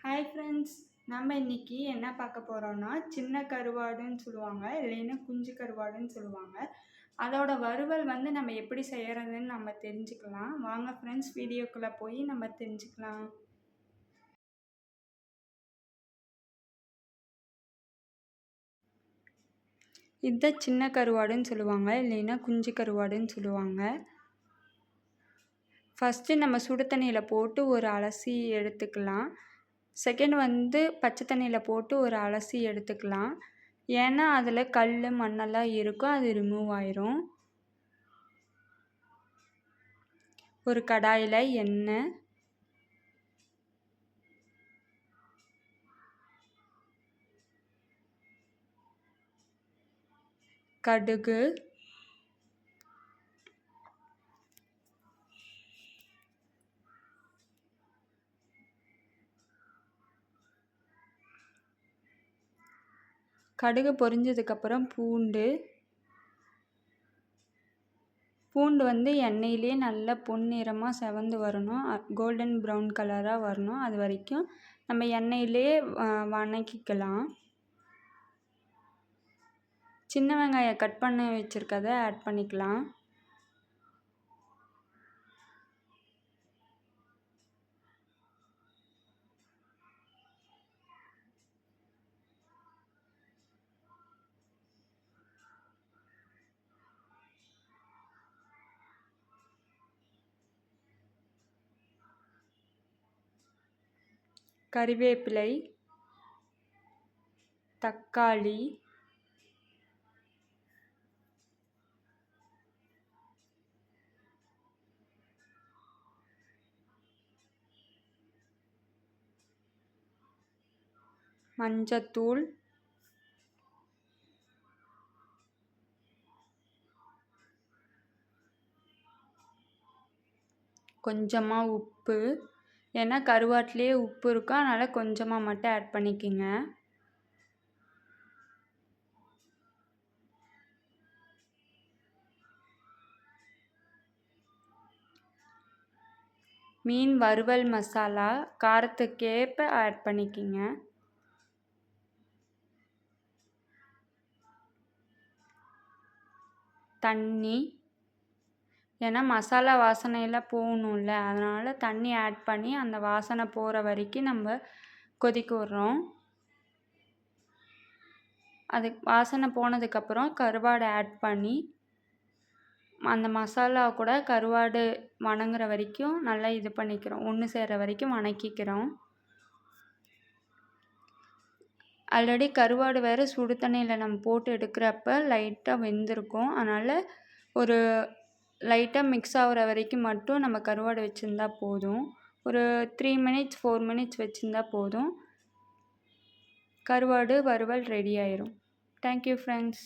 Hi friends, நம்ம இன்னைக்கு என்ன பார்க்க போகிறோம்னா சின்ன கருவாடுன்னு சொல்லுவாங்க, இல்லைன்னா குஞ்சு கருவாடுன்னு சொல்லுவாங்க. அதோட வறுவல் நம்ம எப்படி செய்கிறதுன்னு நம்ம தெரிஞ்சுக்கலாம். வாங்க ஃப்ரெண்ட்ஸ், வீடியோக்குள்ளே போய் நம்ம தெரிஞ்சுக்கலாம். இதை சின்ன கருவாடுன்னு சொல்லுவாங்க, இல்லைன்னா குஞ்சு கருவாடுன்னு சொல்லுவாங்க. ஃபஸ்ட்டு நம்ம சுடு தண்ணியில் போட்டு ஒரு அலசி எடுத்துக்கலாம். செகண்ட் பச்சை தண்ணியில் போட்டு ஒரு அலசி எடுத்துக்கலாம். ஏன்னா அதில் கல் மண்ணெல்லாம் இருக்கும், அது ரிமூவ் ஆயிரும். ஒரு கடாயில் எண்ணெய், கடுகு, கடுகு பொரிஞ்சதுக்கப்புறம் பூண்டு எண்ணெயிலே நல்லா பொன்னிறமாக செவந்து வரணும், கோல்டன் ப்ரௌன் கலராக வரணும். அது வரைக்கும் நம்ம எண்ணெயிலே வணக்கிக்கலாம். சின்ன வெங்காயம் கட் பண்ணி வச்சுருக்கதை ஆட் பண்ணிக்கலாம். கறிவேப்பிலை, தக்காளி, மஞ்சத்தூள், கொஞ்சமாக உப்பு. ஏன்னா கருவாட்டிலே உப்பு இருக்கும், அதனால் கொஞ்சமாக மட்டும் ஆட் பண்ணிக்கோங்க. மீன் வறுவல் மசாலா காரத்துக்கேற்ப ஆட் பண்ணிக்கோங்க. தண்ணி, ஏன்னா மசாலா வாசனையெல்லாம் போகணும்ல, அதனால் தண்ணி ஆட் பண்ணி அந்த வாசனை போகிற வரைக்கும் நம்ம கொதிக்க விட்றோம். அது வாசனை போனதுக்கப்புறம் கருவாடை ஆட் பண்ணி அந்த மசாலா கூட கருவாடு வணங்குற வரைக்கும் நல்லா இது பண்ணிக்கிறோம், ஒன்று சேர்கிற வரைக்கும் வணக்கிக்கிறோம். ஆல்ரெடி கருவாடு வேறு சுடு தண்ணியில் நம்ம போட்டு எடுக்கிறப்ப லைட்டாக வெந்திருக்கும், அதனால் ஒரு லைட்டாக மிக்ஸ் ஆகிற வரைக்கும் மட்டும் நம்ம கருவாடு வச்சுருந்தா போதும். ஒரு 3 மினிட்ஸ் 4 மினிட்ஸ் வச்சுருந்தா போதும், கருவாடு வறுவல் ரெடி ஆயிரும். Thank you friends.